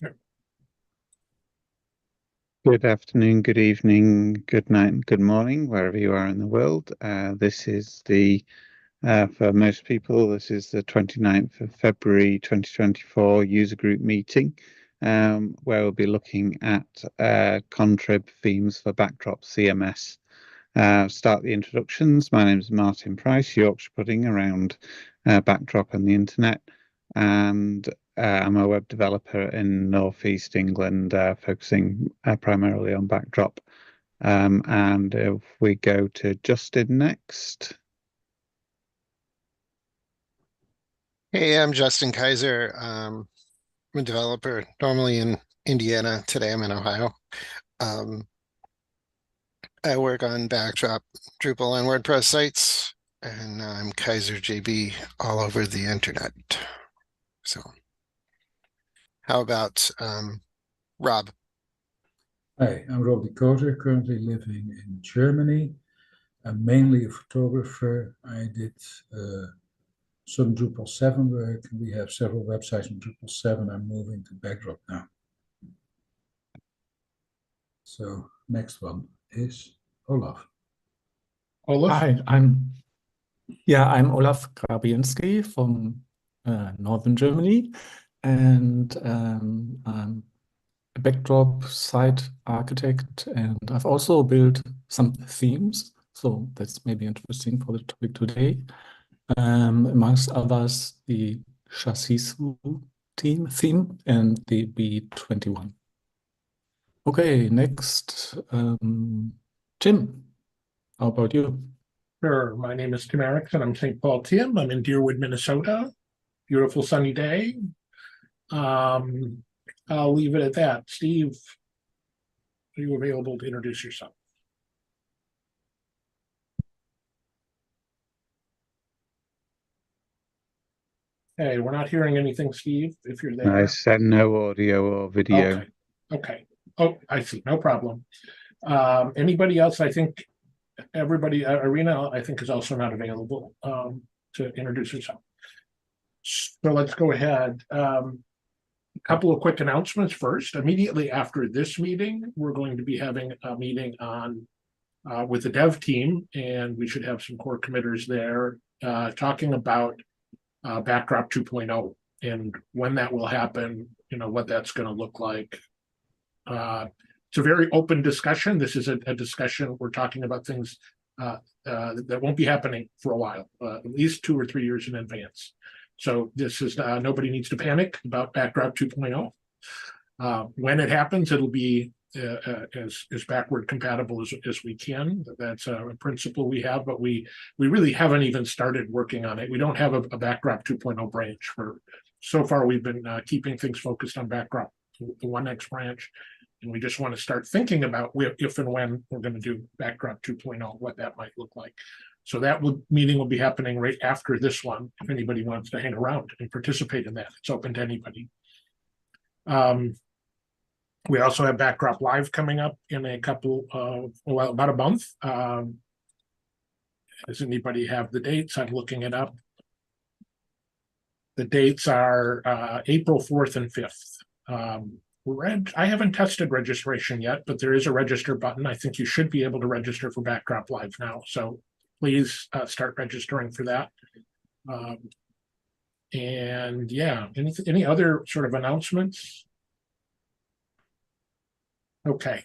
Good afternoon, good evening, good night, and good morning, wherever you are in the world. This is for most people, this is the 29th of February 2024 user group meeting, where we'll be looking at Contrib themes for Backdrop CMS. Start the introductions. My name is Martin Price, Yorkshire Pudding around Backdrop and the internet. And I'm a web developer in Northeast England, focusing primarily on Backdrop. And if we go to Justin next. Hey, I'm Justin Kaiser. I'm a developer normally in Indiana. Today I'm in Ohio. I work on Backdrop, Drupal, and WordPress sites, and I'm Kaiser JB all over the internet. So, how about Rob? Hi, I'm Rob de Koter, currently living in Germany. I'm mainly a photographer. I did some Drupal 7 work. We have several websites on Drupal 7. I'm moving to Backdrop now. So next one is Olaf. Hi, I'm Olaf Grabiński from Northern Germany, and I'm a backdrop site architect, and I've also built some themes, so that's maybe interesting for the topic today. Amongst others, the chassis theme and the B21. Okay, next, Tim, how about you? Sure. My name is Tim Erickson. I'm St. Paul Tim. I'm in Deerwood, Minnesota. Beautiful sunny day. I'll leave it at that. Steve, are you available to introduce yourself? Hey, we're not hearing anything, Steve, if you're there. I said no audio or video. Okay. Oh, I see. No problem. Anybody else? I think everybody, Irina, I think, is also not available to introduce herself. So let's go ahead. A couple of quick announcements first. Immediately after this meeting, we're going to be having a meeting on with the dev team, and we should have some core committers there talking about Backdrop 2.0 and when that will happen, what that's going to look like. It's a very open discussion. This is a discussion. We're talking about things that won't be happening for a while, at least 2 or 3 years in advance. So this is nobody needs to panic about Backdrop 2.0. When it happens, it'll be as backward compatible as we can. That's a principle we have, but we really haven't even started working on it. We don't have a Backdrop 2.0 branch. So far, we've been keeping things focused on Backdrop, the 1X branch. And we just want to start thinking about if and when we're going to do Backdrop 2.0, what that might look like. So that meeting will be happening right after this one. If anybody wants to hang around and participate in that, it's open to anybody. We also have Backdrop Live coming up in about a month. Does anybody have the dates? I'm looking it up. The dates are April 4th and 5th. I haven't tested registration yet, but there is a register button. I think you should be able to register for Backdrop Live now. So please start registering for that. And yeah, any other sort of announcements? Okay.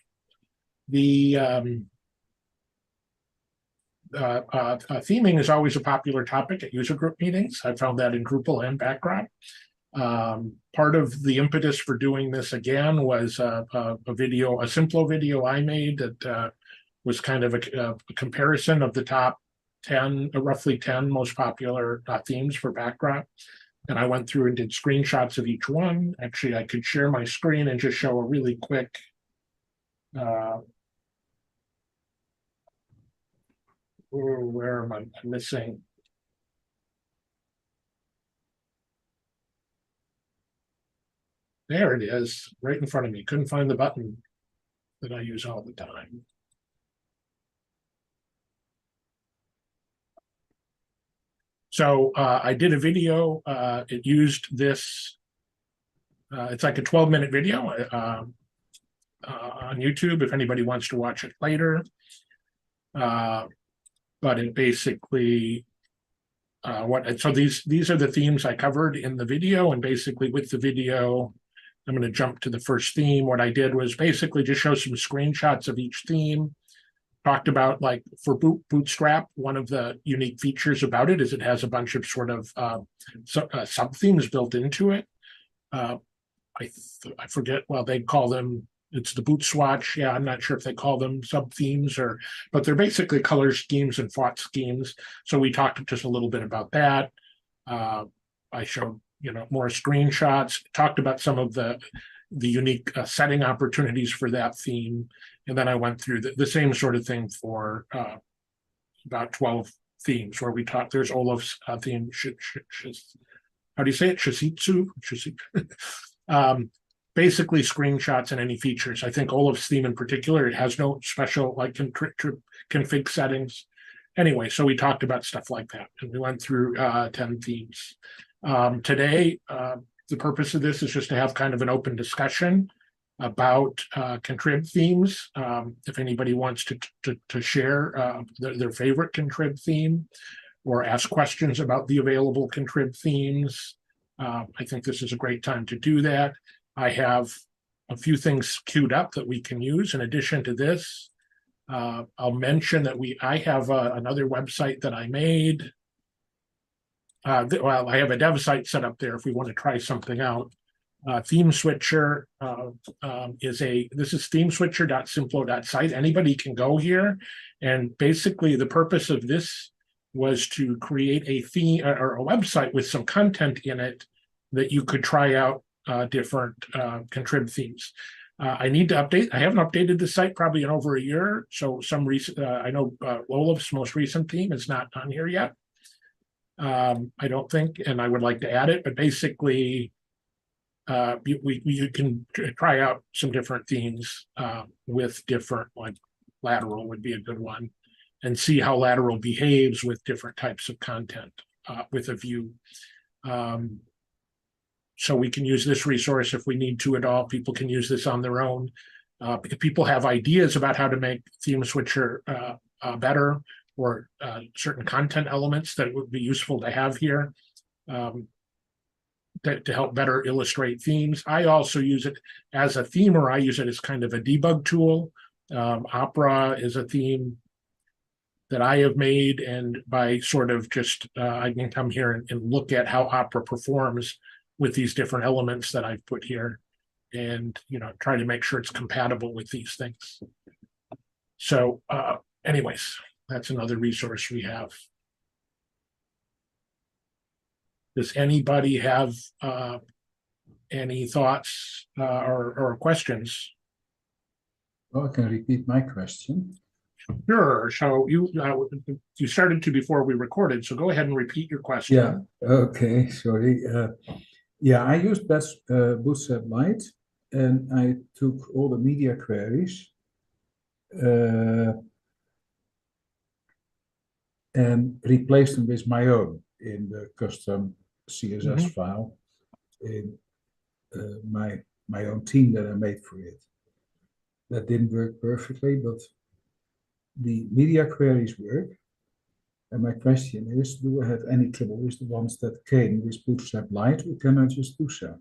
The theming is always a popular topic at user group meetings. I found that in Drupal and Backdrop. Part of the impetus for doing this again was a simple video I made that was kind of a comparison of the top 10, roughly 10 most popular themes for Backdrop. And I went through and did screenshots of each one. Actually, I could share my screen and just show a really quick where am I missing? There it is, right in front of me. Couldn't find the button that I use all the time. So I did a video. It used this It's like a 12-minute video on YouTube if anybody wants to watch it later. But it basically so these are the themes I covered in the video, and basically with the video, I'm going to jump to the first theme. What I did was basically just show some screenshots of each theme. Talked about, like, for Bootstrap, one of the unique features about it is it has a bunch of sort of sub themes built into it. I forget. Well, they call them. It's the boot swatch. Yeah, I'm not sure if they call them sub themes but they're basically color schemes and font schemes. So we talked just a little bit about that. I showed more screenshots. Talked about some of the unique setting opportunities for that theme, and then I went through the same sort of thing for about 12 themes where we talked. There's Olaf's theme. How do you say it? Shishitsu. Basically screenshots and any features. I think Olaf's theme in particular, it has no special like config settings. Anyway, so we talked about stuff like that, and we went through 10 themes. Today, the purpose of this is just to have kind of an open discussion about Contrib themes. If anybody wants to share their favorite Contrib theme or ask questions about the available Contrib themes, I think this is a great time to do that. I have a few things queued up that we can use in addition to this. I'll mention that I have another website that I made. Well, I have a dev site set up there if we want to try something out. Theme Switcher this is themeswitcher.simplo.site. Anybody can go here, and basically the purpose of this was to create a theme or a website with some content in it that you could try out different Contrib themes. I need to update. I haven't updated the site probably in over a year. So I know Olaf's most recent theme is not on here yet. I don't think, and I would like to add it, but basically you can try out some different themes with different, like Lateral would be a good one, and see how Lateral behaves with different types of content with a view. So we can use this resource if we need to at all. People can use this on their own. If people have ideas about how to make Theme Switcher better, or certain content elements that would be useful to have here to help better illustrate themes. I also use it as a theme, or I use it as kind of a debug tool. Opera is a theme that I have made, and by sort of just, I can come here and look at how Opera performs with these different elements that I've put here, and try to make sure it's compatible with these things. So anyways, that's another resource we have. Does anybody have any thoughts or questions? Well, I can repeat my question. Sure. So you started to before we recorded, so go ahead and repeat your question. Yeah. Okay. Sorry. Yeah, I used Bootstrap Lite, and I took all the media queries and replaced them with my own in the custom CSS file in my own theme that I made for it. That didn't work perfectly, but the media queries work. And my question is, do I have any trouble with the ones that came with Bootstrap Lite, or can I just do so?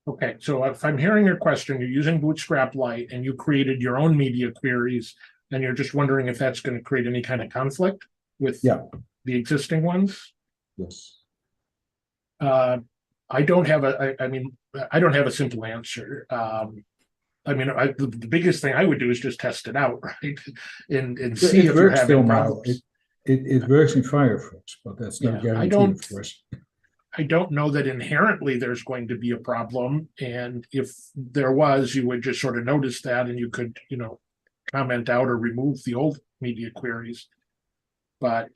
Okay, so if I'm hearing your question, you're using Bootstrap Lite and you created your own media queries, and you're just wondering if that's going to create any kind of conflict with the existing ones? Yes. I don't have a simple answer. The biggest thing I would do is just test it out, right? And see if you're having problems. It works in Firefox, but that's no guarantee, of course. I don't know that inherently there's going to be a problem. And if there was, you would just sort of notice that, and you could, comment out or remove the old media queries. But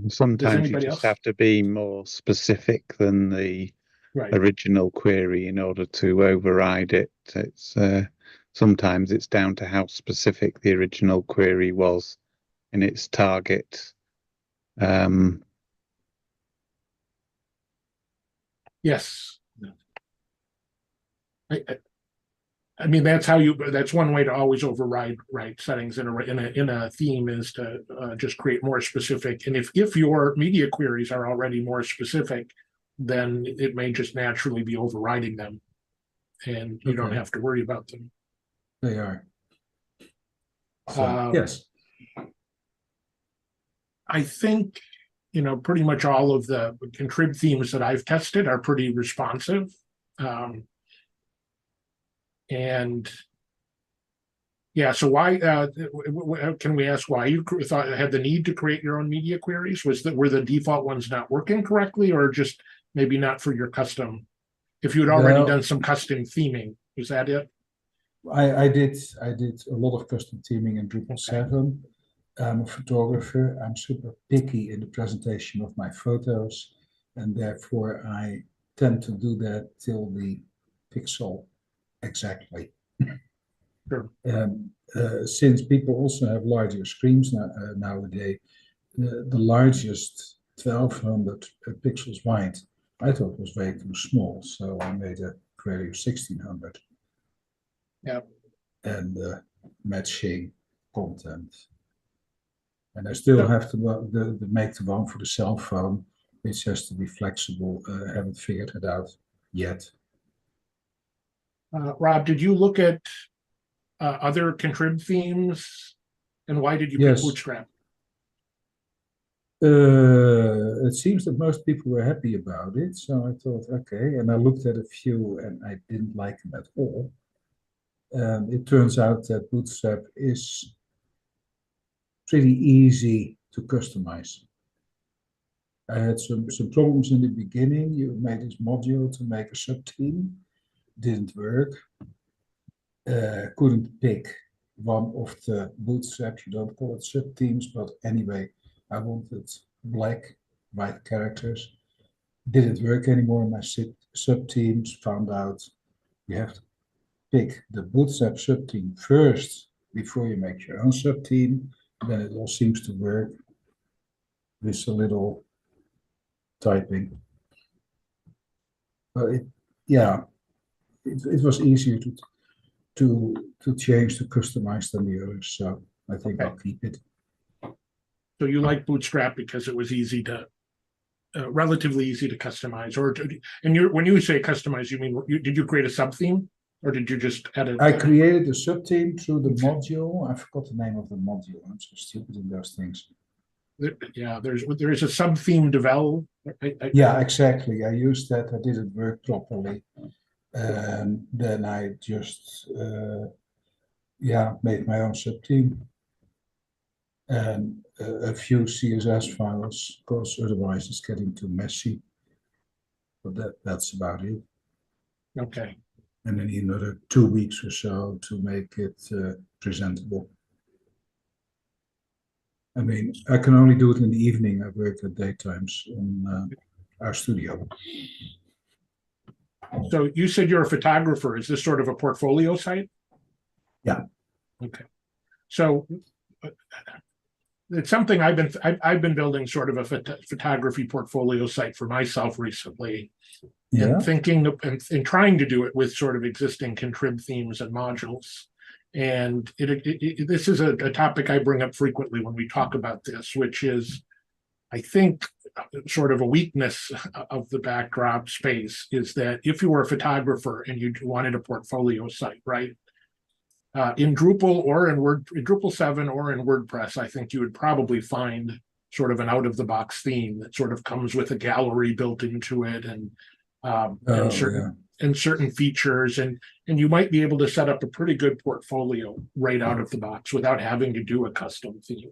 sometimes you just have to be more specific than the original query in order to override it. It's sometimes it's down to how specific the original query was in its target. Yes. I mean, that's one way to always override settings in a theme is to just create more specific. And if your media queries are already more specific, then it may just naturally be overriding them, and you don't have to worry about them. They are. So, yes. I think, pretty much all of the Contrib themes that I've tested are pretty responsive. And yeah, so why, can we ask why you had the need to create your own media queries? Were the default ones not working correctly, or just maybe not for your custom? If you had already done some custom theming, was that it? I did a lot of custom theming in Drupal 7. I'm a photographer. I'm super picky in the presentation of my photos, and therefore I tend to do that till the pixel exactly. Sure. Since people also have larger screens nowadays, the largest 1200 pixels wide I thought was way too small, so I made a query of 1600. Yeah. And matching content. And I still have to make the one for the cell phone, which has to be flexible. I haven't figured it out yet. Rob, did you look at other Contrib themes, and why did you pick Bootstrap? It seems that most people were happy about it, so I thought, okay. And I looked at a few, and I didn't like them at all. It turns out that Bootstrap is pretty easy to customize. I had some problems in the beginning. You made this module to make a subtheme, didn't work. Couldn't pick one of the bootstraps. You don't call it subthemes, but anyway, I wanted black, white characters. Didn't work anymore in my subthemes. Found out you have to pick the bootstrap subtheme first before you make your own subtheme. Then it all seems to work with a little typing. But it was easier to change, to customize than the others. So I think I'll keep it. So you like Bootstrap because it was easy to, relatively easy to customize, when you say customize, you mean did you create a subtheme, or did you just edit? I created a subtheme through the module. I forgot the name of the module. I'm so stupid in those things. Yeah, there is a sub-theme develop. Yeah, exactly. I used that. I didn't work properly. Then I just made my own subtheme and a few CSS files, because otherwise it's getting too messy. But that's about it. Okay. And then another 2 weeks or so to make it presentable. I mean, I can only do it in the evening. I work at daytimes on our studio. So you said you're a photographer. Is this sort of a portfolio site? Yeah. Okay. So it's something I've been building sort of a photography portfolio site for myself recently. Yeah. And thinking and trying to do it with sort of existing Contrib themes and modules. And this is a topic I bring up frequently when we talk about this, which is, I think, sort of a weakness of the backdrop space is that if you were a photographer and you wanted a portfolio site, right? In Drupal or in Drupal 7 or in WordPress, I think you would probably find sort of an out-of-the-box theme that sort of comes with a gallery built into it and certain features, and you might be able to set up a pretty good portfolio right out of the box without having to do a custom theme.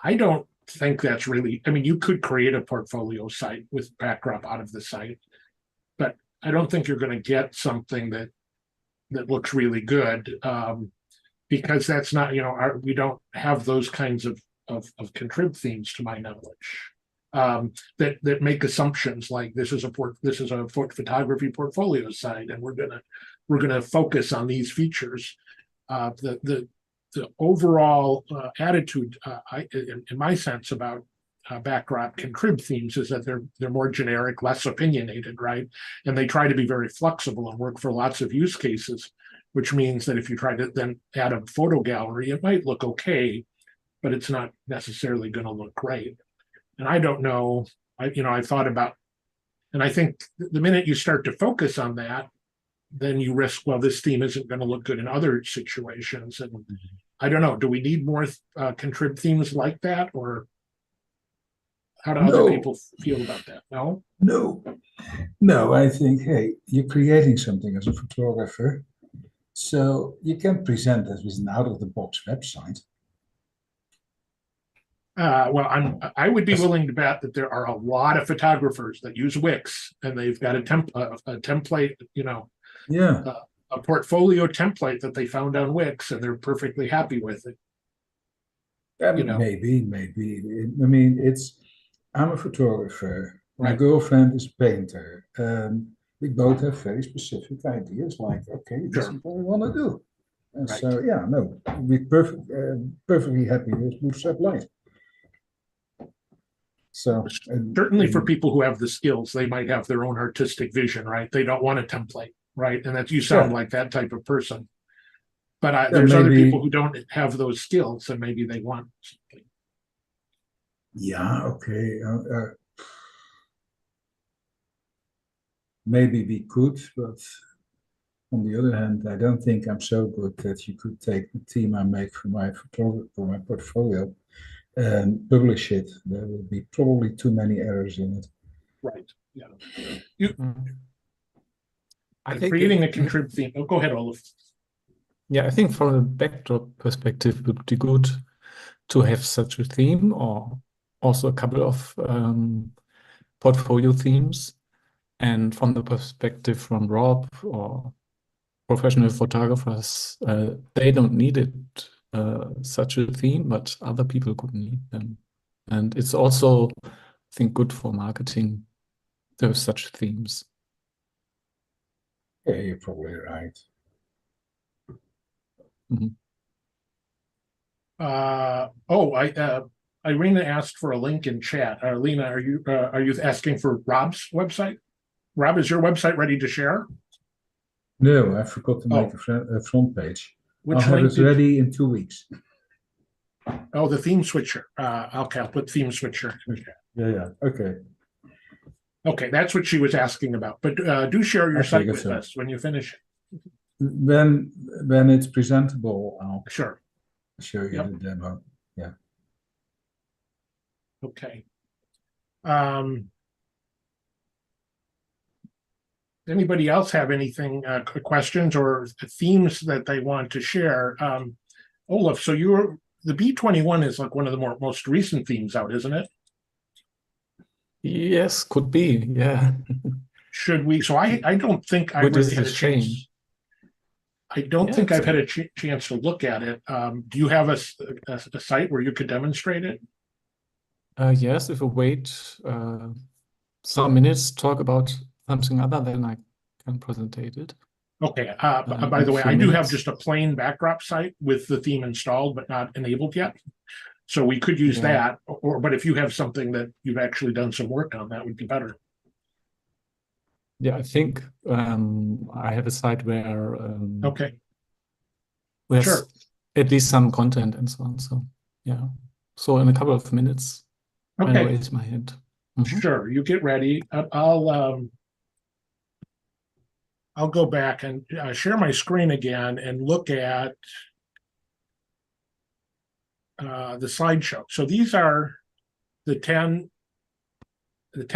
I don't think that's really, I mean, you could create a portfolio site with backdrop out of the site, but I don't think you're going to get something that looks really good, because that's not, we don't have those kinds of Contrib themes, to my knowledge, that make assumptions like this is a photography portfolio site, and we're gonna focus on these features. The overall attitude, in my sense, about backdrop Contrib themes is that they're more generic, less opinionated, right? And they try to be very flexible and work for lots of use cases, which means that if you try to then add a photo gallery, it might look okay, but it's not necessarily going to look great. And I don't know, I thought about, and I think the minute you start to focus on that, then you risk, well, this theme isn't going to look good in other situations. And I don't know, do we need more Contrib themes like that? Or how do other people feel about that? No? No, I think, hey, you're creating something as a photographer, so you can present this with an out-of-the-box website. Well, I would be willing to bet that there are a lot of photographers that use Wix, and they've got a template, Yeah. A portfolio template that they found on Wix, and they're perfectly happy with it. Maybe. I mean, I'm a photographer. My Right. girlfriend is a painter. We both have very specific ideas, like, okay, this is what we want to do. And Right. so, yeah, no, we're perfectly happy with Bootstrap Lite. So Certainly for people who have the skills, they might have their own artistic vision, right? They don't want a template, right? And that you sound like that type of person. But there's other people who don't have those skills, and maybe they want something. Yeah, okay. Maybe we could, but on the other hand, I don't think I'm so good that you could take the theme I make for my portfolio and publish it. There will be probably too many errors in it. Right. Yeah. I think Creating a Contrib theme. Oh, go ahead, Olaf. Yeah, I think from a backdrop perspective, it would be good to have such a theme, or also a couple of portfolio themes. And from the perspective from Rob or professional photographers, they don't need it, such a theme, but other people could need them. And it's also, I think, good for marketing to have such themes. Yeah, you're probably right. Irina asked for a link in chat. Lena, are you asking for Rob's website? Rob, is your website ready to share? No, I forgot to make a front page. Which I'll have it ready in 2 weeks. Oh, the theme switcher. Okay, I'll put theme switcher. Yeah. Okay. Okay, that's what she was asking about. But do share your site with us when you finish it. When it's presentable, I'll show you the demo. Yeah. Okay. Anybody else have anything, questions or themes that they want to share? Olaf, so the B21 is like one of the most recent themes out, isn't it? Yes, could be. Yeah. Should we? So I don't think I really had a chance. I don't think I've had a chance to look at it. Do you have a site where you could demonstrate it? Yes, if we wait some minutes, talk about something other, then I can present it. Okay. By the way, I do have just a plain backdrop site with the theme installed, but not enabled yet. So we could use that. But if you have something that you've actually done some work on, that would be better. Yeah, I think I have a site where Sure. At least some content and so on. So yeah. So in a couple of minutes, I'll raise my hand. Sure, you get ready. I'll go back and share my screen again and look at the slideshow. So these are the 10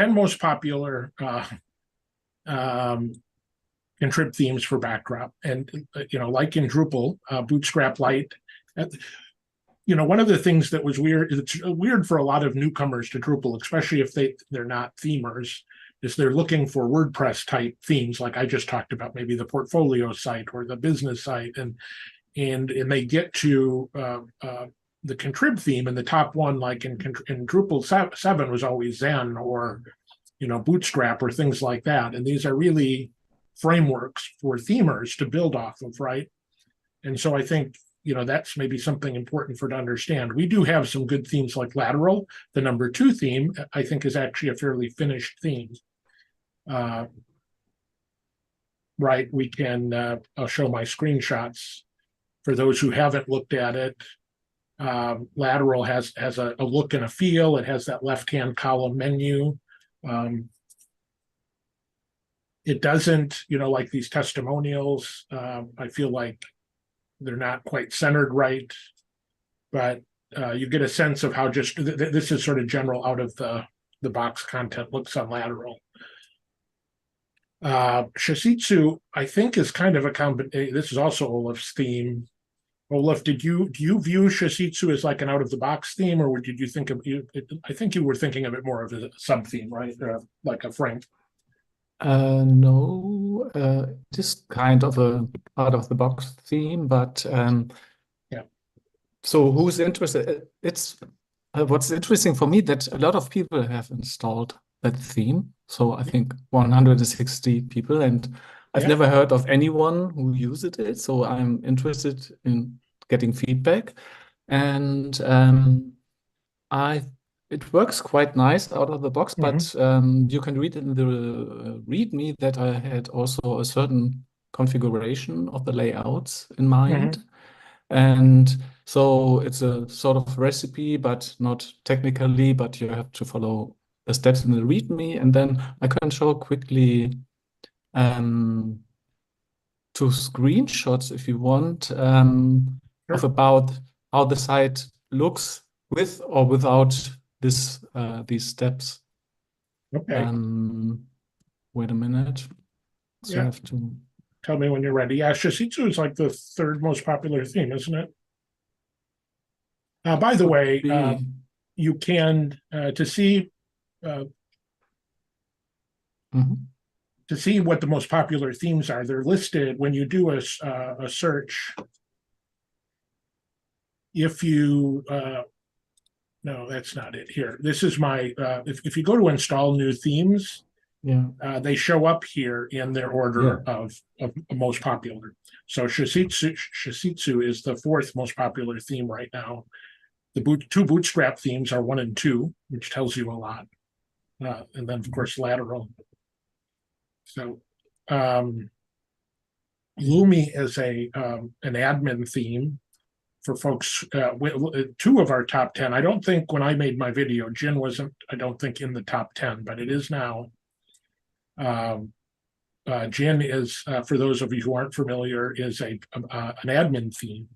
most popular Contrib themes for backdrop. And like in Drupal, Bootstrap Lite. One of the things that was weird, it's weird for a lot of newcomers to Drupal, especially if they're not themers, is they're looking for WordPress type themes, like I just talked about, maybe the portfolio site or the business site, and they get to the Contrib theme, and the top one, like in Drupal 7, was always Zen or Bootstrap or things like that. And these are really frameworks for themers to build off of, right? And so I think that's maybe something important for to understand. We do have some good themes like lateral. The number 2 theme, I think, is actually a fairly finished theme. Right, we can, I'll show my screenshots for those who haven't looked at it. Lateral has a look and a feel. It has that left-hand column menu. It doesn't, like these testimonials, I feel like they're not quite centered right, but you get a sense of how just this is sort of general out of the box content looks on lateral. Shishitsu, I think, is kind of a combination. This is also Olaf's theme. Olaf, do you view Shishitsu as like an out of the box theme, or did you think of you? I think you were thinking of it more of a sub theme, right? Like a frame. No, just kind of a out of the box theme, but Yeah. So who's interested? It's what's interesting for me that a lot of people have installed that theme. So I think 160 people, and I've Yeah. never heard of anyone who used it. So I'm interested in getting feedback, and it works quite nice out of the box, but you can read in the README that I had also a certain configuration of the layouts in mind. And so it's a sort of recipe, but not technically, but you have to follow the steps in the README. And then I can show quickly 2 screenshots if you want of about how the site looks with or without these steps. Okay. Wait a minute. So I have to tell me when you're ready. Yeah, Shishitsu is like the 3rd most popular theme, isn't it? By the way, you can to see to see what the most popular themes are. They're listed when you do a search. If you no, that's not it. Here, this is my. If you go to install new themes, they show up here in their order of most popular. So Shishitsu is the 4th most popular theme right now. The 2 Bootstrap themes are 1 and 2, which tells you a lot. And then, of course, lateral. So Lumi is an admin theme for folks. 2 of our top 10. I don't think when I made my video, Jin wasn't, I don't think, in the top 10, but it is now. Jin is, for those of you who aren't familiar, is an admin theme,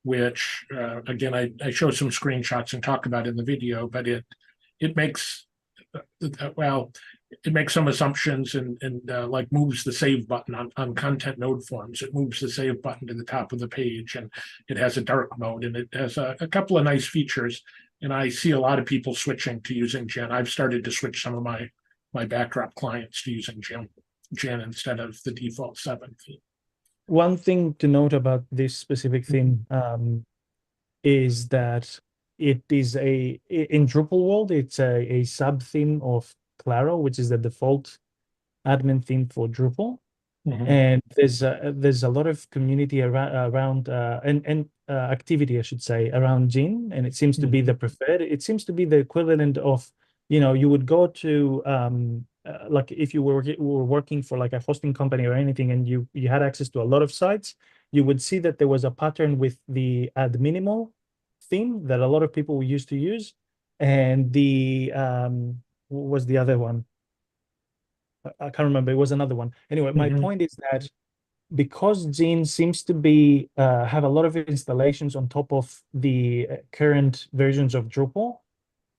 which again I show some screenshots and talk about in the video, but it makes it makes some assumptions and like moves the save button on content node forms. It moves the save button to the top of the page, and it has a dark mode, and it has a couple of nice features. And I see a lot of people switching to using Gen. I've started to switch some of my backdrop clients to using Gen instead of the default 7 theme. One thing to note about this specific theme is that it is in Drupal world, it's a sub theme of Claro, which is the default admin theme for Drupal. And there's a lot of community around and activity, I should say, around Gin, and it seems to be the preferred. It seems to be the equivalent of, you would go to like if you were working for like a hosting company or anything, and you had access to a lot of sites, you would see that there was a pattern with the ad minimal theme that a lot of people used to use, and the what was the other one? I can't remember. It was another one. Anyway, my point is that because Gin seems to be have a lot of installations on top of the current versions of Drupal,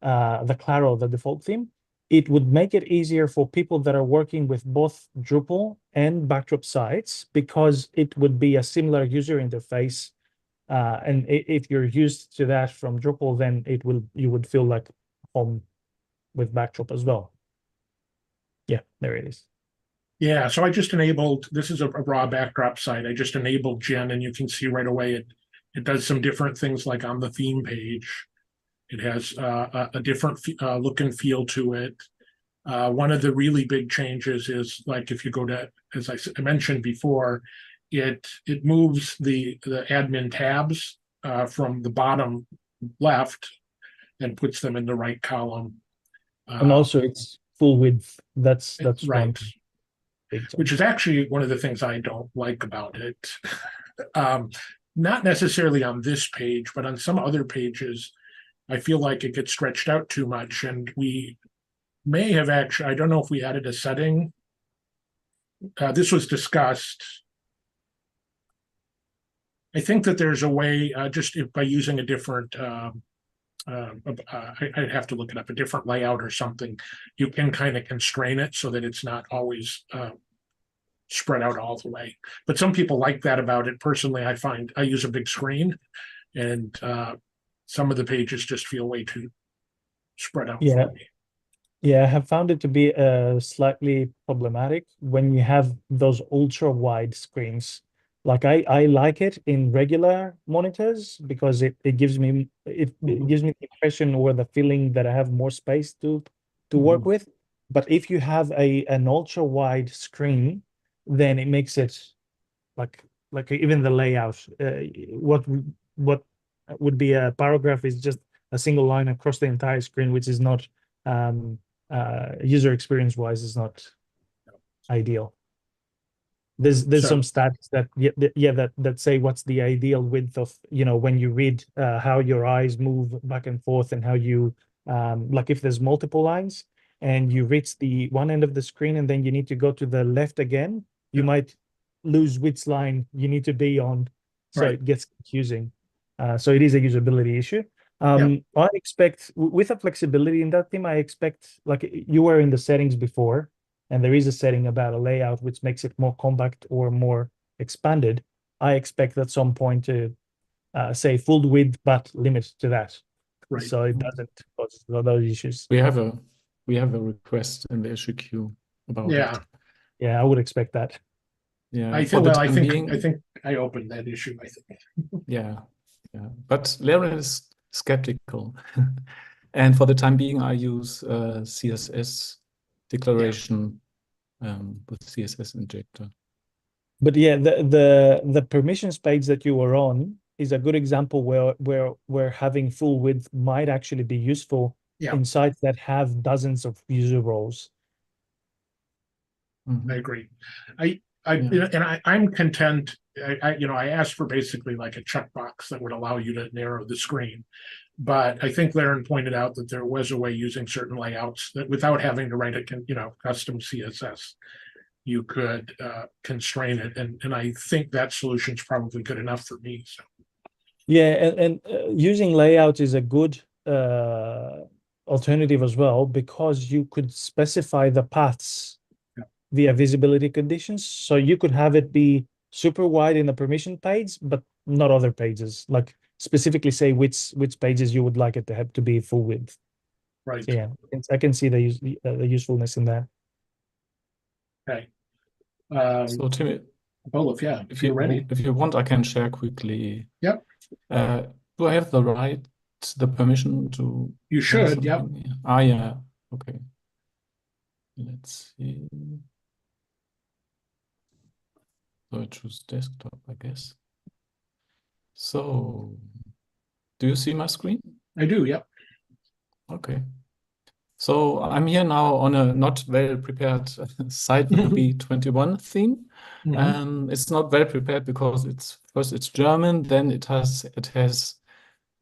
the Claro, the default theme, it would make it easier for people that are working with both Drupal and Backdrop sites, because it would be a similar user interface. And if you're used to that from Drupal, then you would feel like home with Backdrop as well. Yeah, there it is. Yeah, so I just enabled, this is a raw backdrop site. I just enabled Gen, and you can see right away it does some different things, like on the theme page. It has a different look and feel to it. One of the really big changes is, like, if you go to, as I mentioned before, it moves the admin tabs from the bottom left and puts them in the right column. And also it's full width. That's one right, big change. which is actually one of the things I don't like about it. Not necessarily on this page, but on some other pages, I feel like it gets stretched out too much, and we may have actually, I don't know if we added a setting. This was discussed. I think that there's a way, just by using a different, I'd have to look it up, a different layout or something, you can kind of constrain it so that it's not always spread out all the way. But some people like that about it. Personally, I find I use a big screen, and some of the pages just feel way too spread out Yeah. for me. Yeah, I have found it to be slightly problematic when you have those ultra wide screens. Like I like it in regular monitors because it gives me it gives me the impression or the feeling that I have more space to work with. But if you have an ultra wide screen, then it makes it like even the layout. What would be a paragraph is just a single line across the entire screen, which is not user experience wise is not ideal. There's some stats that that say what's the ideal width of, you know, when you read how your eyes move back and forth and how you like if there's multiple lines and you reach the one end of the screen and then you need to go to the left again, you might lose which line you need to be on, so Right. it gets confusing. So it is a usability issue. I expect with a flexibility in that theme, I expect, like you were in the settings before, and there is a setting about a layout which makes it more compact or more expanded. I expect at some point to say full width, but limit to that. Right. So it doesn't cause those issues. We have a request in the issue queue about it. Yeah, I would expect that. Yeah. I For think, the well, I time think, being, I think I opened that issue, I think. yeah. But Larry is skeptical. And for the time being, I use CSS declaration with CSS injector. But yeah, the permissions page that you were on is a good example where having full width might actually be useful in sites that have dozens of user roles. I agree. I'm content. I asked for basically like a checkbox that would allow you to narrow the screen. But I think Laren pointed out that there was a way using certain layouts that without having to write a custom CSS, you could constrain it. And I think that solution is probably good enough for me. So. Yeah, and using layouts is a good alternative as well, because you could specify the paths via visibility conditions. So you could have it be super wide in the permission page, but not other pages. Like specifically say which pages you would like it to have to be full width. Right. So yeah, I can see the usefulness in that. Okay. So Timmy, Olaf, if you're ready. If you want, I can share quickly. Yep. Do I have the permission to? You should. Yep. Yeah. Okay. Let's see. So I choose desktop, I guess. So, do you see my screen? I do. Yep. Okay. So I'm here now on a not well prepared site with the B21 theme. It's not well prepared because it's German, then it has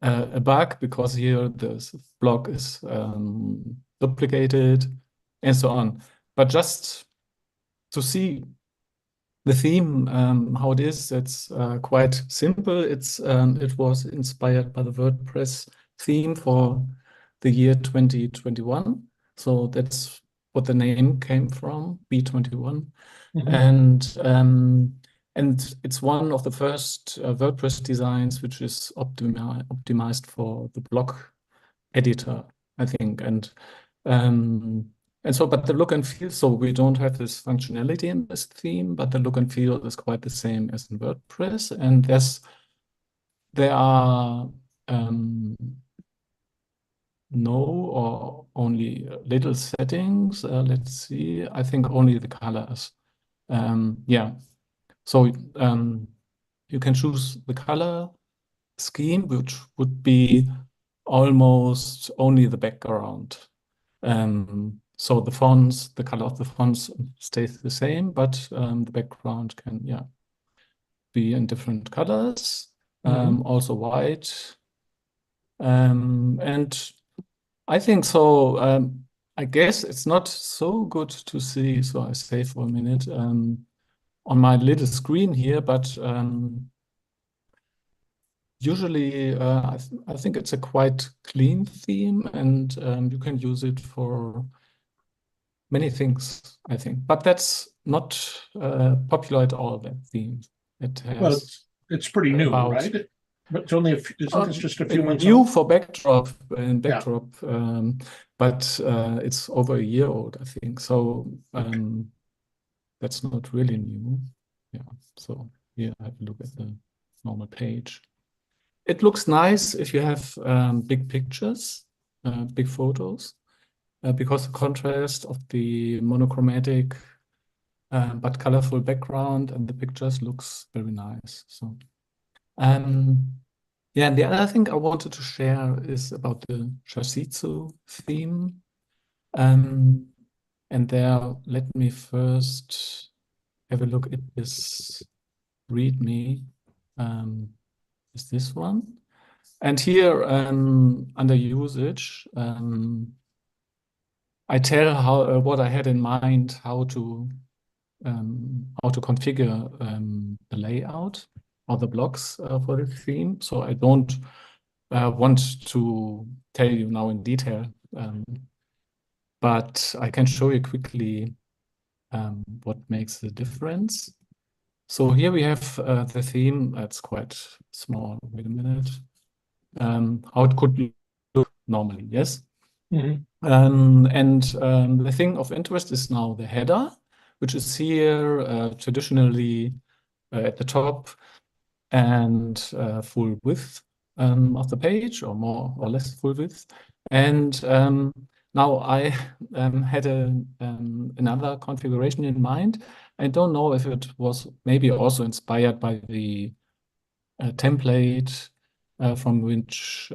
a bug because here the block is duplicated and so on. But just to see the theme, how it is, it's quite simple. It was inspired by the WordPress theme for the year 2021. So that's what the name came from, B21. And it's one of the first WordPress designs which is optimized for the block editor, I think. And so, but the look and feel, so we don't have this functionality in this theme, but the look and feel is quite the same as in WordPress. And there are no or only little settings. Let's see, I think only the colors. Yeah. So you can choose the color scheme, which would be almost only the background. So the fonts, the color of the fonts stays the same, but the background can, be in different colors, also white. And I think so. I guess it's not so good to see, so I stay for a minute on my little screen here, but usually I think it's a quite clean theme, and you can use it for many things, I think. But that's not popular at all, that theme. It Well, has it's pretty new, about right? But it's only isn't this just a few months new old? for backdrop and backdrop, but it's over a year old, I think. So that's not really new. Yeah. So here I have a look at the normal page. It looks nice if you have big pictures, big photos, because the contrast of the monochromatic but colorful background and the pictures looks very nice. So, yeah, the other thing I wanted to share is about the Shashitsu theme. And there, let me first have a look at this README. Is this one? And here, under usage, I tell how what I had in mind, how to configure the layout or the blocks for the theme. So I don't want to tell you now in detail, but I can show you quickly what makes the difference. So here we have the theme. That's quite small. Wait a minute. How it could look normally, yes? Mhm. The thing of interest is now the header, which is here traditionally at the top and full width of the page, or more or less full width. And now I had another configuration in mind. I don't know if it was maybe also inspired by the template from which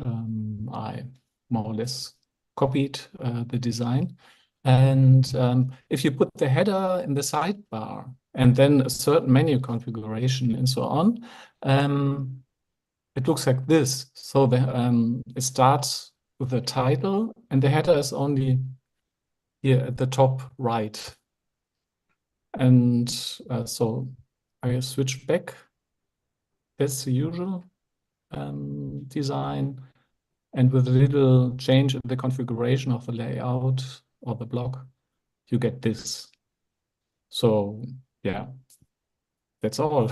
I more or less copied the design. And if you put the header in the sidebar and then a certain menu configuration and so on, it looks like this. So it starts with the title, and the header is only here at the top right. And so I switch back. That's the usual design. And with a little change in the configuration of the layout or the block, you get this. So yeah, that's all.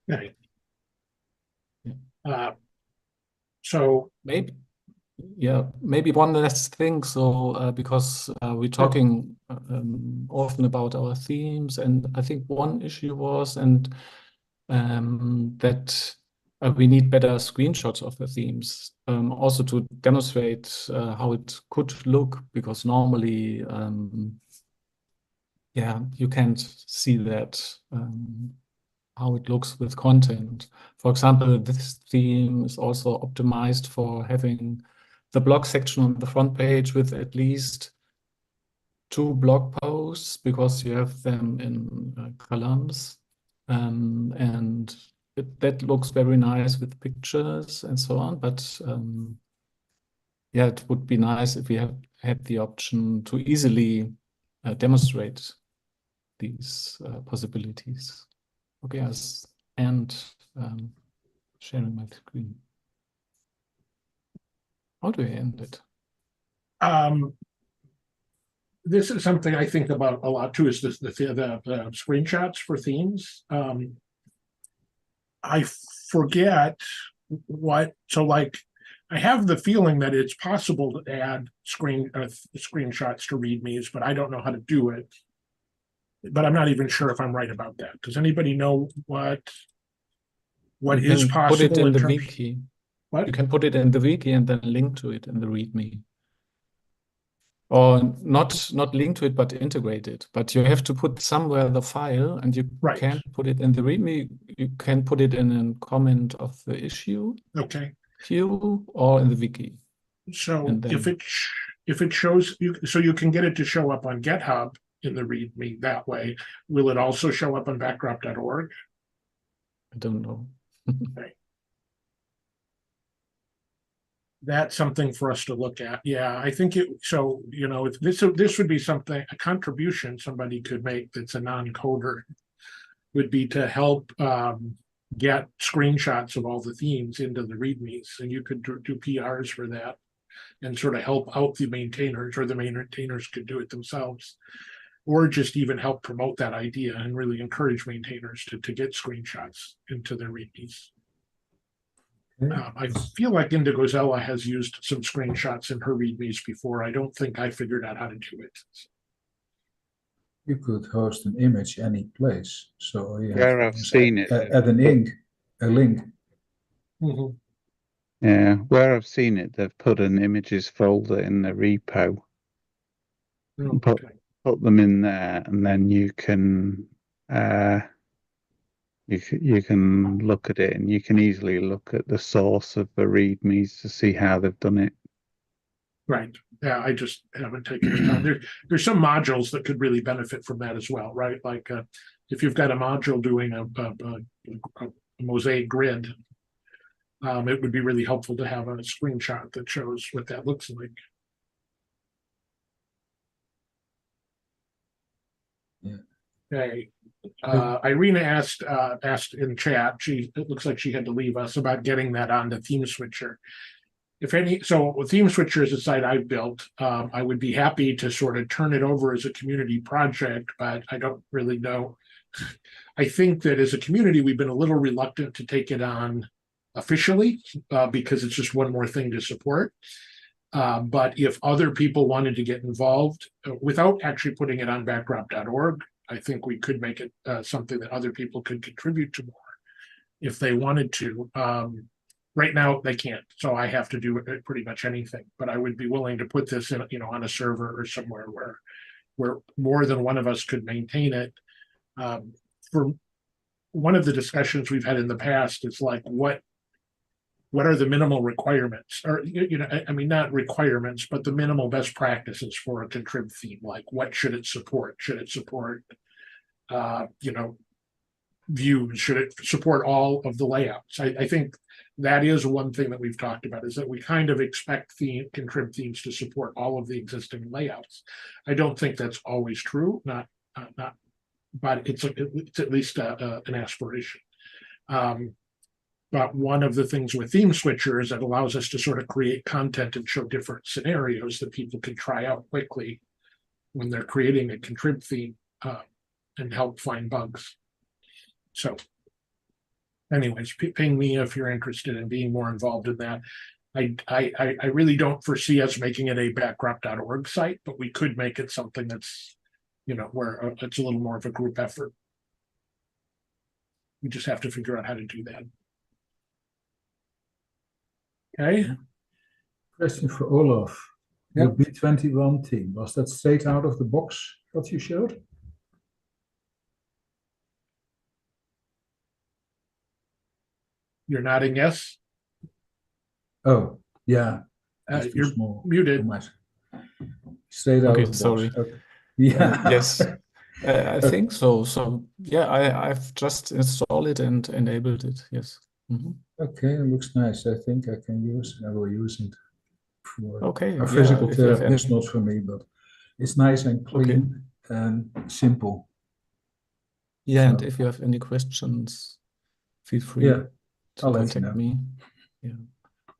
Right. Yeah. So maybe one last thing. So because we're talking often about our themes, and I think one issue was that we need better screenshots of the themes, also to demonstrate how it could look, because normally, you can't see that how it looks with content. For example, this theme is also optimized for having the blog section on the front page with at least 2 blog posts, because you have them in columns, and that looks very nice with pictures and so on. But yeah, it would be nice if we had the option to easily demonstrate these possibilities. Okay, and sharing my screen. How do I end it? this is something I think about a lot too, is the screenshots for themes. I forget so like, I have the feeling that it's possible to add screenshots to READMEs, but I don't know how to do it. But I'm not even sure if I'm right about that. Does anybody know what You is can put it possible in in the terms? wiki. What? You can put it in the wiki and then link to it in the README. or not link to it, but integrate it. But you have to put somewhere the file, and you Right. can't put it in the README. You can put it in a comment of the issue Okay. queue or in the wiki. So And then- if it shows you, so you can get it to show up on GitHub in the README that way. Will it also show up on backdrop.org? I don't know. That's something for us to look at. Yeah, I think it, so, you know, if this would be something, a contribution somebody could make that's a non-coder would be to help get screenshots of all the themes into the READMEs, and you could do PRs for that and sort of help out the maintainers, or the maintainers could do it themselves, or just even help promote that idea and really encourage maintainers to get screenshots into their READMEs. I feel like Indigozella has used some screenshots in her READMEs before. I don't think I figured out how to do it. You could host an image any place. So you have Where to I've seen it. add a link. Mhm. Yeah, where I've seen it, they've put an images folder in the repo. Okay. Put them in there, and then you can you can look at it, and you can easily look at the source of the READMEs to see how they've done it. Right. Yeah, I just haven't taken the time. There's some modules that could really benefit from that as well, right? Like if you've got a module doing a mosaic grid, it would be really helpful to have a screenshot that shows what that looks like. Yeah. Okay. Irina asked in chat, it looks like she had to leave us, about getting that on the theme switcher. So Theme Switcher is a site I've built. I would be happy to sort of turn it over as a community project, but I don't really know. I think that as a community, we've been a little reluctant to take it on officially because it's just one more thing to support. But if other people wanted to get involved without actually putting it on backdrop.org, I think we could make it something that other people could contribute to more if they wanted to. Right now they can't, so I have to do pretty much anything. But I would be willing to put this in, on a server or somewhere where more than one of us could maintain it. For one of the discussions we've had in the past is like, what are the minimal requirements, or I mean, not requirements, but the minimal best practices for a Contrib theme? Like, what should it support? Should it support, views? Should it support all of the layouts? I think that is one thing that we've talked about, is that we kind of expect Contrib themes to support all of the existing layouts. I don't think that's always true, but it's at least an aspiration. But one of the things with Theme Switcher is it allows us to sort of create content and show different scenarios that people can try out quickly when they're creating a Contrib theme and help find bugs. So anyways, ping me if you're interested in being more involved in that. I really don't foresee us making it a backdrop.org site, but we could make it something that's, where it's a little more of a group effort. We just have to figure out how to do that. Okay. Question for Olaf. Yep. The B21 theme, was that straight out of the box what you showed? You're nodding yes. Oh, yeah. You're small. muted. Straight out Okay, of the sorry. box. Okay. Yeah. Yes, I think so. So yeah, I've just installed it and enabled it. Yes. Mhm. Okay, it looks nice. I think I can use it. I will use it for Okay, a yeah, physical if you have therapy. It's any- not for me, but it's nice and clean and simple. Yeah, and So- if you have any questions, feel free Yeah, to I'll let you contact know. me. Yeah.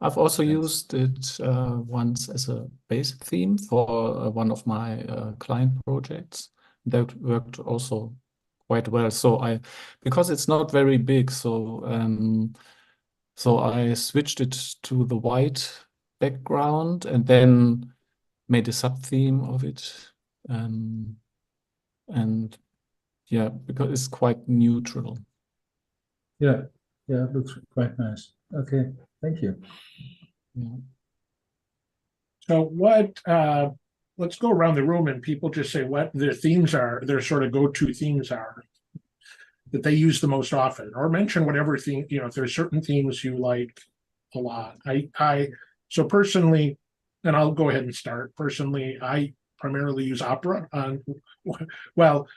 I've also Thanks. used it once as a basic theme for one of my client projects. That worked also quite well. So because it's not very big, so I switched it to the white background and then made a sub-theme of it. And yeah, because it's quite neutral. Yeah, it looks quite nice. Okay, thank you. Yeah. So let's let's go around the room and people just say what their themes are, their sort of go-to themes are that they use the most often, or mention whatever theme, if there's certain themes you like a lot. So personally, and I'll go ahead and start. Personally, I primarily use Opera on, well,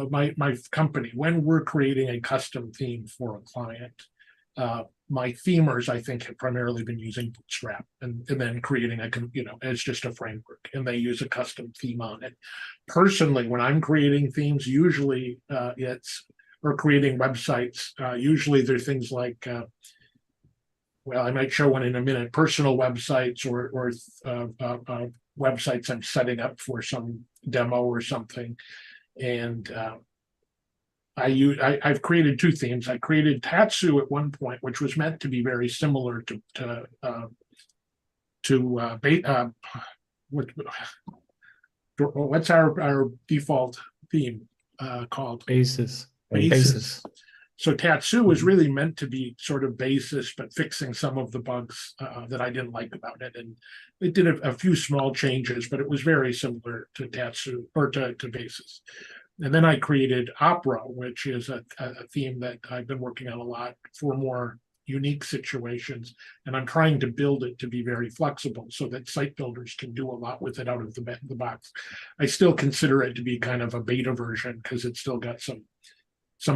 my company, when we're creating a custom theme for a client, my themers, I think, have primarily been using Bootstrap and then creating as just a framework, and they use a custom theme on it. Personally, when I'm creating themes, usually or creating websites, usually they're things like, well, I might show one in a minute, personal websites or websites I'm setting up for some demo or something. And I've created two themes. I created Tatsu at one point, which was meant to be very similar what's our default theme called? Basis. Basis. So Tatsu was really meant to be sort of basis, but fixing some of the bugs that I didn't like about it. And it did a few small changes, but it was very similar to Tatsu or to basis. And then I created Opera, which is a theme that I've been working on a lot for more unique situations. And I'm trying to build it to be very flexible so that site builders can do a lot with it out of the box. I still consider it to be kind of a beta version because it's still got some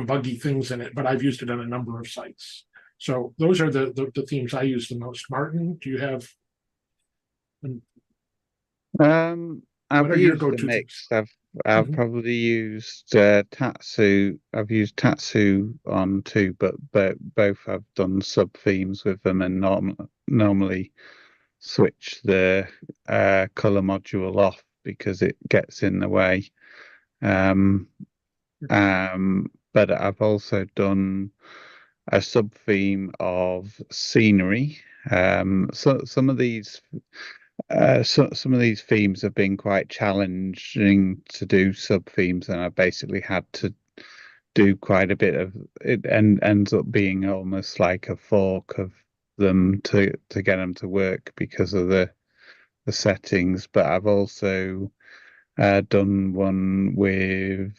buggy things in it, but I've used it on a number of sites. So those are the themes I use the most. Martin, do you have? I've used a mix. I've probably used Tatsu. I've used Tatsu on two, but both I've done sub themes with them, and normally switch the color module off because it gets in the way. But I've also done a sub theme of scenery. So some of these themes have been quite challenging to do sub themes, and I basically had to do quite a bit of it, and ends up being almost like a fork of them to get them to work because of the settings. But I've also done one with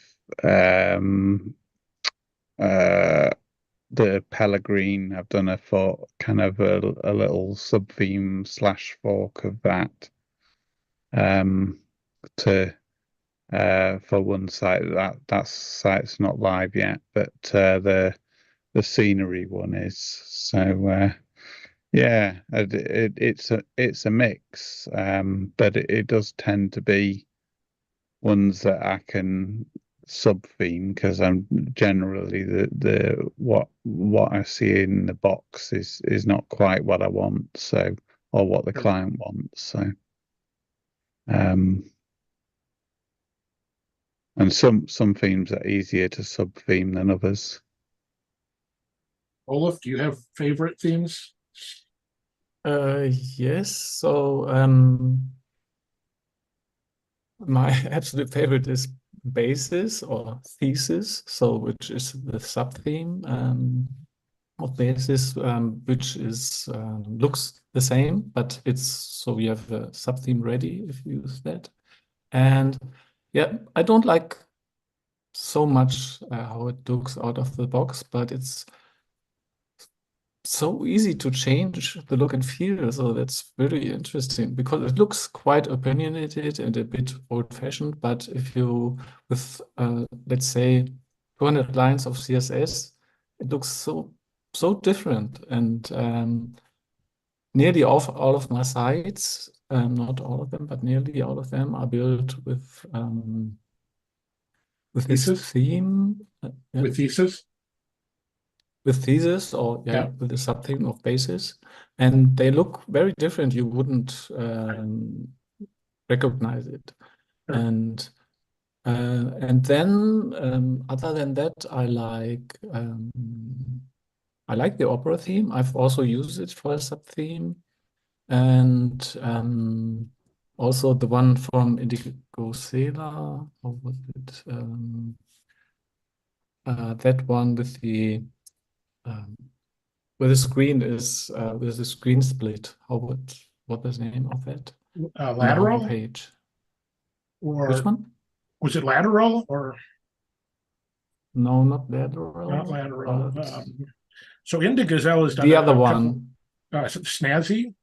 the Pellegrine. I've done a kind of a little sub theme / fork of that for one site. That site's not live yet, but the scenery one is. So yeah, it's a mix, but it does tend to be ones that I can sub theme because I'm generally the what I see in the box is not quite what I want, so, or what the client wants. So and some themes are easier to sub theme than others. Olaf, do you have favorite themes? Yes. So my absolute favorite is Basis or Thesis, so which is the sub theme of Basis, which is looks the same, but so we have a sub theme ready if you use that. And yeah, I don't like so much how it looks out of the box, but it's so easy to change the look and feel. So that's very interesting because it looks quite opinionated and a bit old-fashioned. But if you, with let's say 200 lines of CSS, it looks so different. And nearly all of my sites, not all of them, but nearly all of them are built with this theme. With Thesis? With Thesis, or with the sub theme of Basis, and they look very different. You wouldn't recognize it. Sure. And then other than that, I like the Opera theme. I've also used it for a sub theme, and also the one from Indigo Sela. How was it? That one with the where the screen is with the screen split. What was the name of that? on the Lateral homepage. or Which one? was it lateral or No, not lateral. not lateral? but So Indigazelle is done the a other couple- one. is it Snazzy?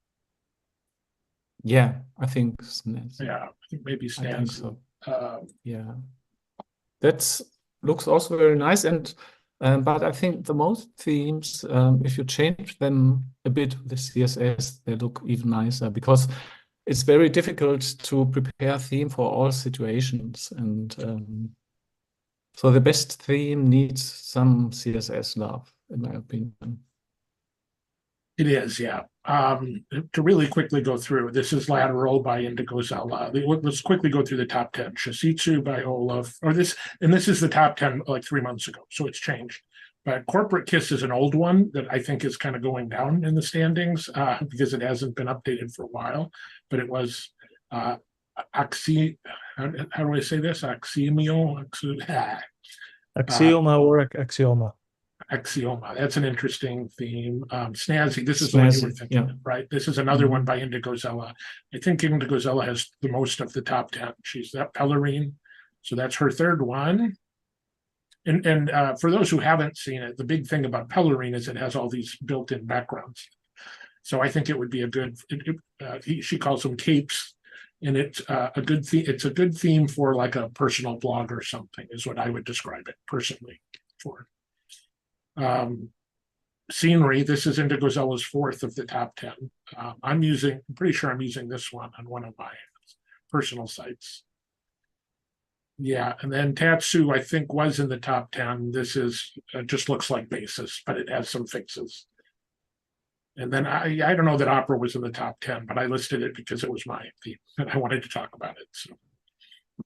Yeah, I think Snazzy. Yeah, I think maybe I think Snazzy. so. Uh, Yeah, that looks also very nice. And but I think the most themes, if you change them a bit with the CSS, they look even nicer because it's very difficult to prepare a theme for all situations. And so the best theme needs some CSS love, in my opinion. It is, yeah. To really quickly go through, this is Lateral by Indigo Zella. Let's quickly go through the top 10. Shasitsu by Olaf, this is the top 10 like 3 months ago, so it's changed. But Corporate Kiss is an old one that I think is kind of going down in the standings because it hasn't been updated for a while. But it was how do I say this? Axioma or Axioma. Axioma. That's an interesting theme. Snazzy, this is the one you were Snazzy, thinking yeah. of, right? This is another one Mhm. by Indigo Zella. I think Indigo Zella has the most of the top 10. She's that Pellerine. So that's her third one. And for those who haven't seen it, the big thing about Pellerine is it has all these built-in backgrounds. So I think it would be a good, she calls them capes. And it's a good theme. It's a good theme for like a personal blog or something is what I would describe it personally for. Scenery, this is Indigo Zella's fourth of the top 10. I'm pretty sure I'm using this one on one of my personal sites. Yeah, and then Tatsu, I think, was in the top 10. This is just looks like basis, but it has some fixes. And then I don't know that Opera was in the top 10, but I listed it because it was my theme and I wanted to talk about it. So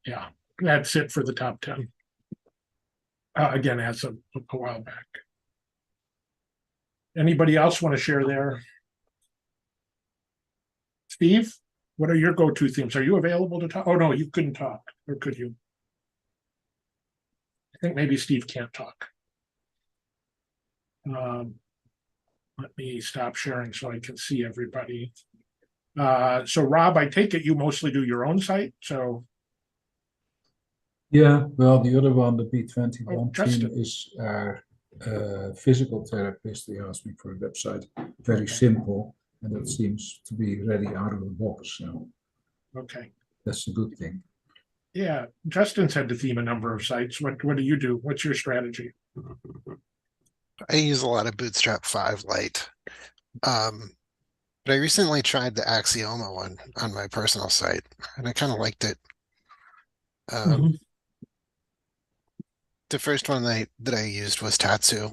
yeah, that's it for the top 10. Again, as a while back. Anybody else want to share there? Steve, what are your go-to themes? Are you available to talk? Oh, no, you couldn't talk, or could you? I think maybe Steve can't talk. Let me stop sharing so I can see everybody. So Rob, I take it you mostly do your own site, so. Yeah, well, the other one, the B21 Justin. team, is physical therapist. They asked me for a website, very simple, and that seems to be ready out of the box. So Okay. that's a good thing. Yeah, Justin's had to theme a number of sites. What do you do? What's your strategy? I use a lot of Bootstrap 5 Lite. But I recently tried the Axioma one on my personal site, and I kind of liked it. The first one that I used was Tatsu.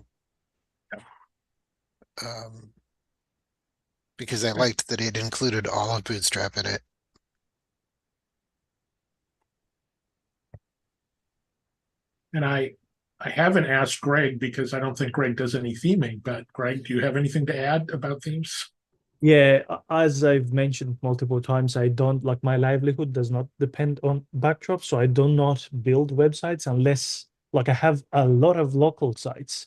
Because I liked that it included all of Bootstrap in it. And I haven't asked Greg because I don't think Greg does any theming, but Greg, do you have anything to add about themes? Yeah, as I've mentioned multiple times, I don't like my livelihood does not depend on backdrops, so I do not build websites unless like I have a lot of local sites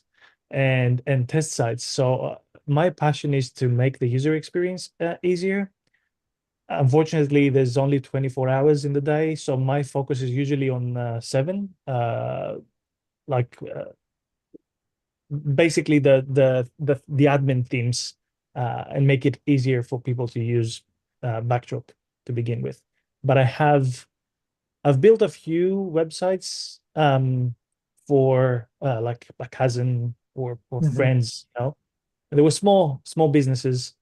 and test sites. So my passion is to make the user experience easier. Unfortunately, there's only 24 hours in the day, so my focus is usually on 7. Basically the admin themes and make it easier for people to use Backdrop to begin with. But I've built a few websites for like a cousin or friends, you know. And they were small businesses,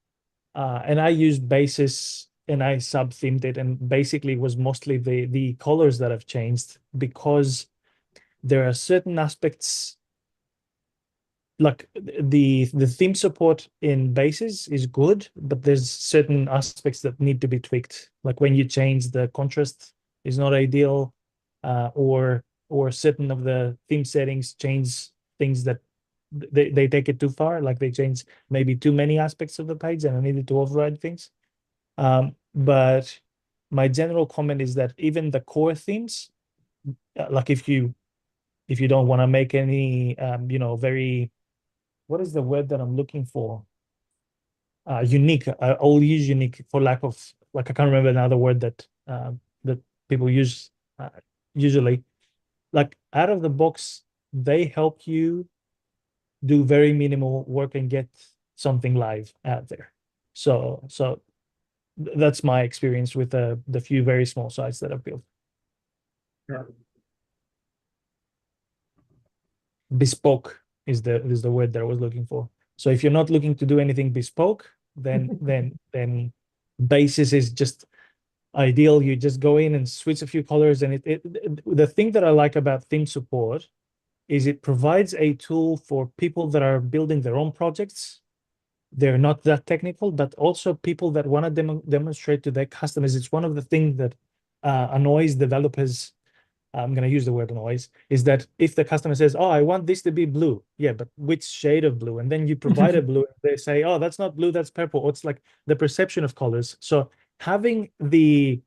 and I used Basis and I sub-themed it, and basically was mostly the colors that have changed because there are certain aspects like the theme support in Basis is good, but there's certain aspects that need to be tweaked. Like when you change the contrast is not ideal, or certain of the theme settings change things that they take it too far. Like they change maybe too many aspects of the page, and I needed to override things. But my general comment is that even the core themes, like if you don't want to make any very, what is the word that I'm looking for? Unique. I'll use unique for lack of like, I can't remember another word that that people use usually. Like, out of the box, they help you do very minimal work and get something live out there. So that's my experience with the few very small sites that I've built. Sure. Bespoke is the word that I was looking for. So if you're not looking to do anything bespoke, then Basis is just ideal. You just go in and switch a few colors, and the thing that I like about theme support is it provides a tool for people that are building their own projects. They're not that technical, but also people that want to demonstrate to their customers. It's one of the things that annoys developers. I'm going to use the word annoys, is that if the customer says, oh, I want this to be blue. Yeah, but which shade of blue? And then you provide a blue, they say, oh, that's not blue, that's purple. Or it's like the perception of colors. So having the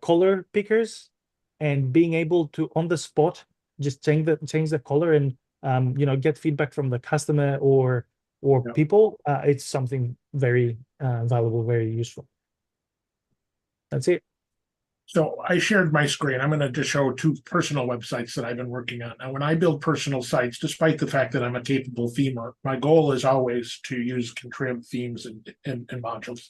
color pickers and being able to on the spot just change the color and get feedback from the customer or Yeah. people, it's something very valuable, very useful. That's it. So I shared my screen. I'm going to just show two personal websites that I've been working on. Now, when I build personal sites, despite the fact that I'm a capable themer, my goal is always to use Contrib themes and modules.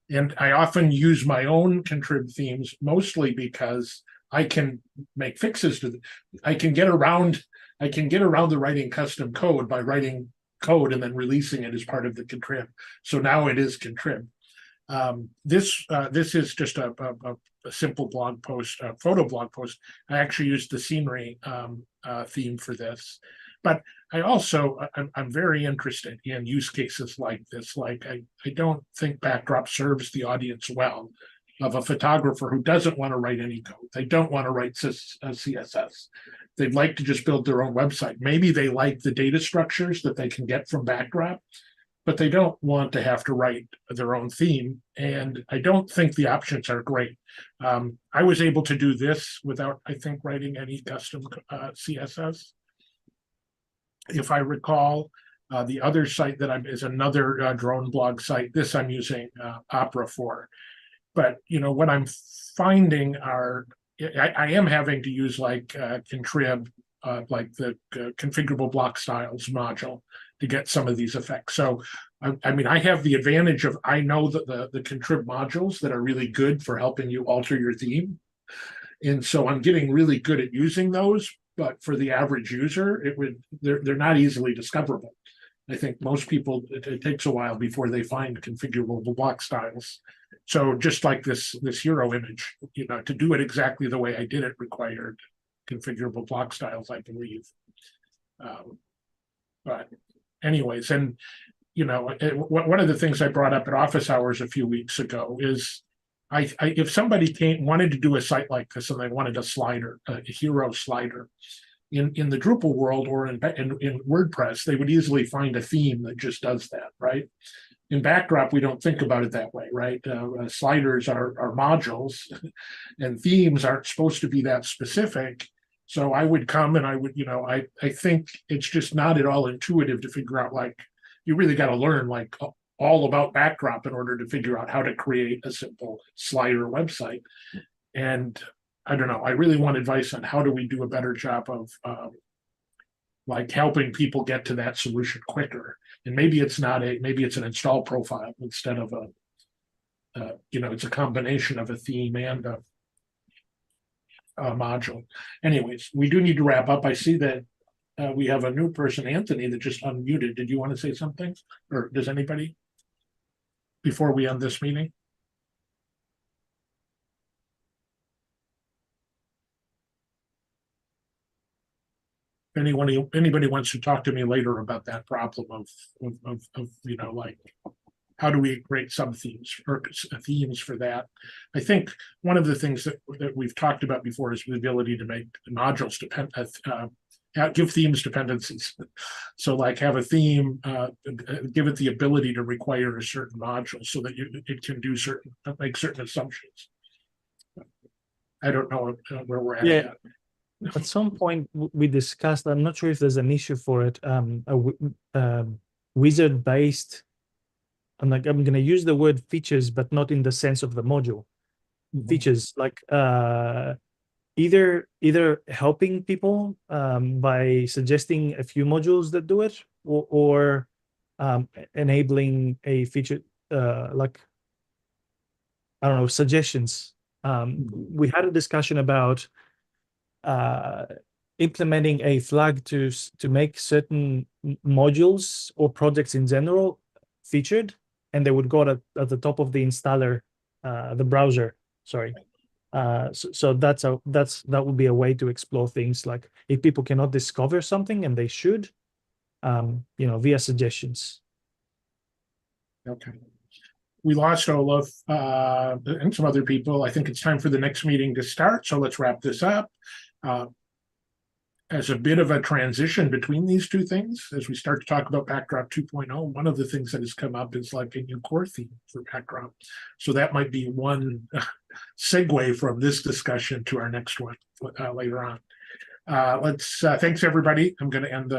And I often use my own Contrib themes, mostly because I can make fixes to them. I can get around the writing custom code by writing code and then releasing it as part of the Contrib. So now it is Contrib. This is just a simple blog post, a photo blog post. I actually used the scenery theme for this, but I also I'm very interested in use cases like this. Like I don't think Backdrop serves the audience well of a photographer who doesn't want to write any code. They don't want to write CSS. They'd like to just build their own website. Maybe they like the data structures that they can get from Backdrop, but they don't want to have to write their own theme. And I don't think the options are great. I was able to do this without, I think, writing any custom CSS. If I recall, the other site that is another drone blog site. This I'm using Opera for. But what I'm finding are, I am having to use like Contrib, like the configurable block styles module to get some of these effects. So, I mean, I have the advantage of, I know that the Contrib modules that are really good for helping you alter your theme. And so I'm getting really good at using those, but for the average user, they're not easily discoverable. I think most people, it takes a while before they find configurable block styles. So just like this hero image, to do it exactly the way I did it required configurable block styles, I believe. But anyways, and one of the things I brought up at office hours a few weeks ago is if somebody wanted to do a site like this and they wanted a slider, a hero slider, in the Drupal world or in WordPress, they would easily find a theme that just does that, right? In Backdrop, we don't think about it that way, right? Sliders are modules, and themes aren't supposed to be that specific. So I would come and I would, I think it's just not at all intuitive to figure out, like, you really got to learn like all about Backdrop in order to figure out how to create a simple slider website. And I don't know, I really want advice on how do we do a better job of like helping people get to that solution quicker. And maybe it's an install profile instead of it's a combination of a theme and a module. Anyways, we do need to wrap up. I see that we have a new person, Anthony, that just unmuted. Did you want to say something? Or does anybody before we end this meeting? Anybody wants to talk to me later about that problem of like, how do we create sub-themes or themes for that? I think one of the things that we've talked about before is the ability to make modules give themes dependencies. So like have a theme, give it the ability to require a certain module so that it can do make certain assumptions. I don't know where we're at. Yeah. At some point we discussed, I'm not sure if there's an issue for it, wizard-based I'm going to use the word features, but not in the sense of the module. Features like either helping people by suggesting a few modules that do it, or enabling a feature like, I don't know, suggestions. We had a discussion about implementing a flag to make certain modules or projects in general featured, and they would go at the top of the installer, the browser. Sorry. So that would be a way to explore things, like if people cannot discover something, and they should, via suggestions. Okay. We lost Olaf and some other people. I think it's time for the next meeting to start. So let's wrap this up. As a bit of a transition between these two things, as we start to talk about Backdrop 2.0, one of the things that has come up is like a new core theme for Backdrop. So that might be one segue from this discussion to our next one later on. Thanks everybody. I'm going to end the